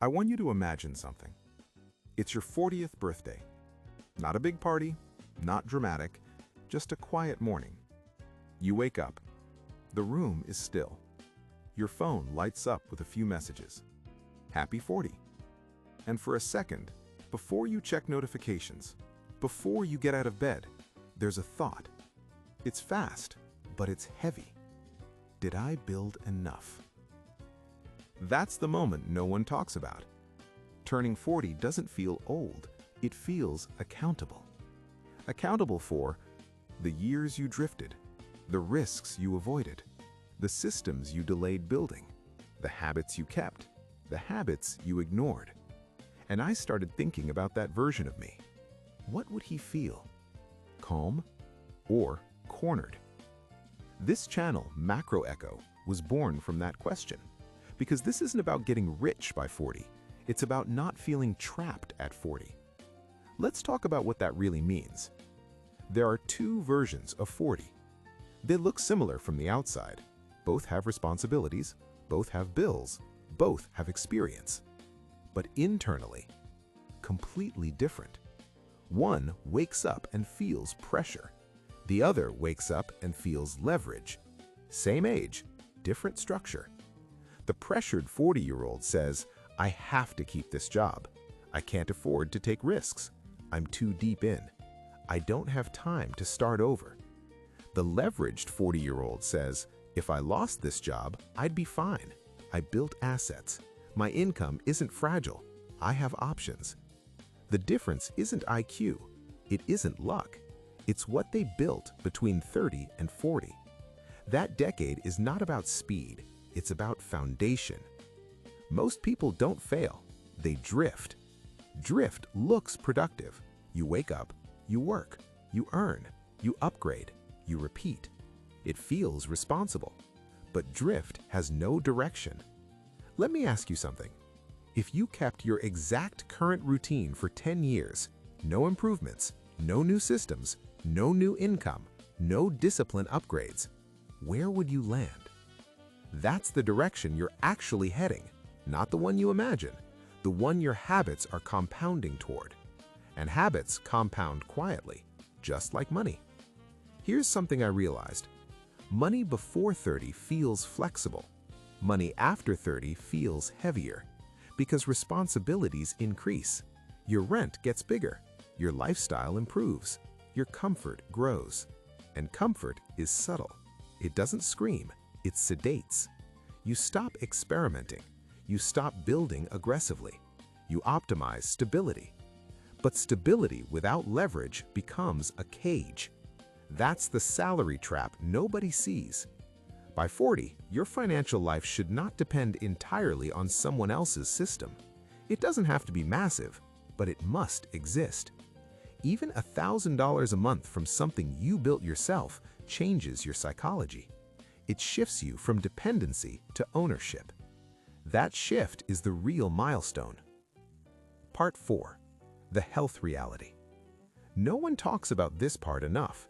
I want you to imagine something. It's your 40th birthday. Not a big party, not dramatic, just a quiet morning. You wake up. The room is still. Your phone lights up with a few messages. Happy 40. And for a second, before you check notifications, before you get out of bed, there's a thought. It's fast, but it's heavy. Did I build enough? That's the moment no one talks about. Turning 40 doesn't feel old, it feels accountable. Accountable for the years you drifted, the risks you avoided, the systems you delayed building, the habits you kept, the habits you ignored. And I started thinking about that version of me. What would he feel? Calm or cornered? This channel, MacroEcho, was born from that question. Because this isn't about getting rich by 40, it's about not feeling trapped at 40. Let's talk about what that really means. There are two versions of 40. They look similar from the outside. Both have responsibilities, both have bills, both have experience. But internally, completely different. One wakes up and feels pressure. The other wakes up and feels leverage. Same age, different structure. The pressured 40-year-old says, I have to keep this job. I can't afford to take risks. I'm too deep in. I don't have time to start over. The leveraged 40-year-old says, if I lost this job, I'd be fine. I built assets. My income isn't fragile. I have options. The difference isn't IQ. It isn't luck. It's what they built between 30 and 40. That decade is not about speed. It's about foundation. Most people don't fail. They drift. Drift looks productive. You wake up, you work, you earn, you upgrade, you repeat. It feels responsible. But drift has no direction. Let me ask you something. If you kept your exact current routine for 10 years, no improvements, no new systems, no new income, no discipline upgrades, where would you land? That's the direction you're actually heading, not the one you imagine, the one your habits are compounding toward. And habits compound quietly, just like money. Here's something I realized. Money before 30 feels flexible. Money after 30 feels heavier because responsibilities increase. Your rent gets bigger, your lifestyle improves, your comfort grows. And comfort is subtle. It doesn't scream. It sedates. You stop experimenting. You stop building aggressively. You optimize stability. But stability without leverage becomes a cage. That's the salary trap nobody sees. By 40, your financial life should not depend entirely on someone else's system. It doesn't have to be massive, but it must exist. Even $1,000 a month from something you built yourself changes your psychology. It shifts you from dependency to ownership. That shift is the real milestone. Part 4. The health reality. No one talks about this part enough.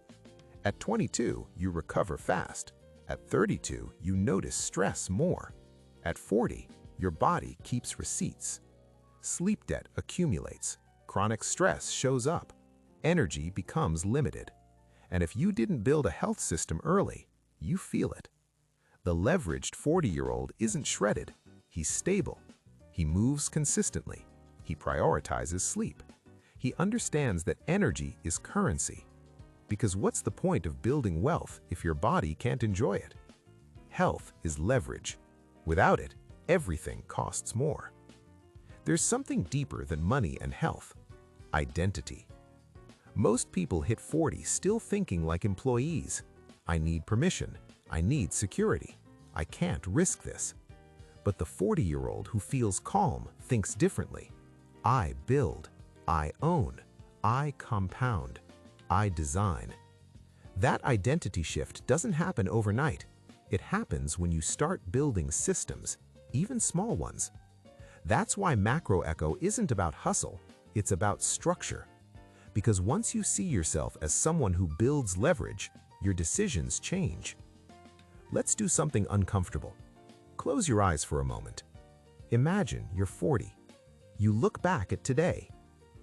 At 22, you recover fast. At 32, you notice stress more. At 40, your body keeps receipts. Sleep debt accumulates. Chronic stress shows up. Energy becomes limited. And if you didn't build a health system early, you feel it. The leveraged 40-year-old isn't shredded. He's stable. He moves consistently. He prioritizes sleep. He understands that energy is currency. Because what's the point of building wealth if your body can't enjoy it? Health is leverage. Without it, everything costs more. There's something deeper than money and health. Identity. Most people hit 40 still thinking like employees. I need permission. I need security. I can't risk this. But the 40-year-old who feels calm thinks differently. I build. I own. I compound. I design. That identity shift doesn't happen overnight. It happens when you start building systems, even small ones. That's why MacroEcho isn't about hustle, it's about structure. Because once you see yourself as someone who builds leverage, your decisions change. Let's do something uncomfortable. Close your eyes for a moment. Imagine you're 40, You look back at today.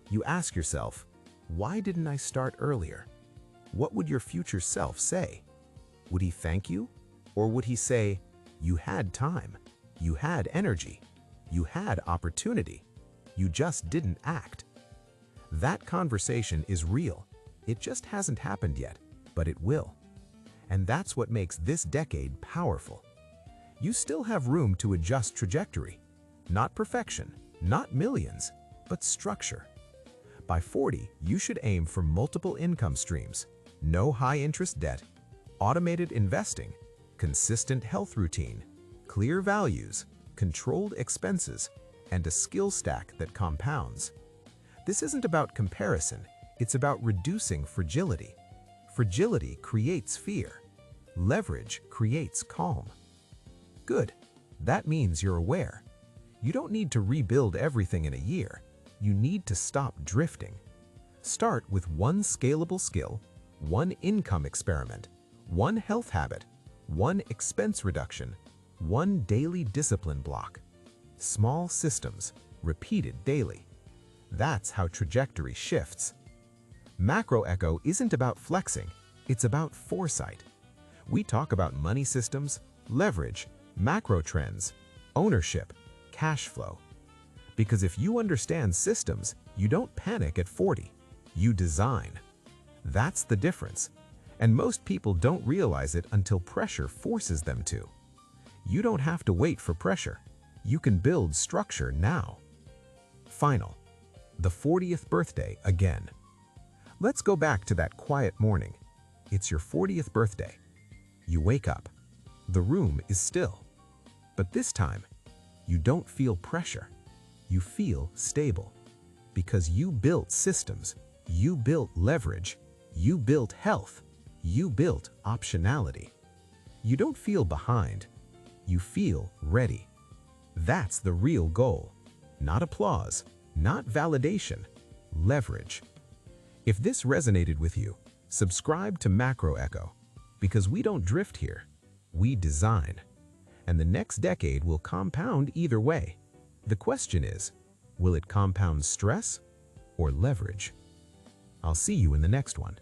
You ask yourself, why didn't I start earlier? What would your future self say? Would he thank you? Or would he say, you had time, you had energy, you had opportunity, you just didn't act? That conversation is real. It just hasn't happened yet, but it will. And that's what makes this decade powerful. You still have room to adjust trajectory. Not perfection, not millions, but structure. By 40, you should aim for multiple income streams, no high-interest debt, automated investing, consistent health routine, clear values, controlled expenses, and a skill stack that compounds. This isn't about comparison, it's about reducing fragility. Fragility creates fear. Leverage creates calm. Good. That means you're aware. You don't need to rebuild everything in a year. You need to stop drifting. Start with one scalable skill, one income experiment, one health habit, one expense reduction, one daily discipline block. Small systems, repeated daily. That's how trajectory shifts. MacroEcho isn't about flexing, it's about foresight. We talk about money systems, leverage, macro trends, ownership, cash flow. Because if you understand systems, you don't panic at 40, you design. That's the difference. And most people don't realize it until pressure forces them to. You don't have to wait for pressure. You can build structure now. Final. The 40th birthday again. Let's go back to that quiet morning. It's your 40th birthday. You wake up. The room is still. But this time, you don't feel pressure. You feel stable. Because you built systems, you built leverage, you built health, you built optionality. You don't feel behind. You feel ready. That's the real goal. Not applause, not validation, leverage. If this resonated with you, subscribe to MacroEcho, because we don't drift here, we design. And the next decade will compound either way. The question is, will it compound stress or leverage? I'll see you in the next one.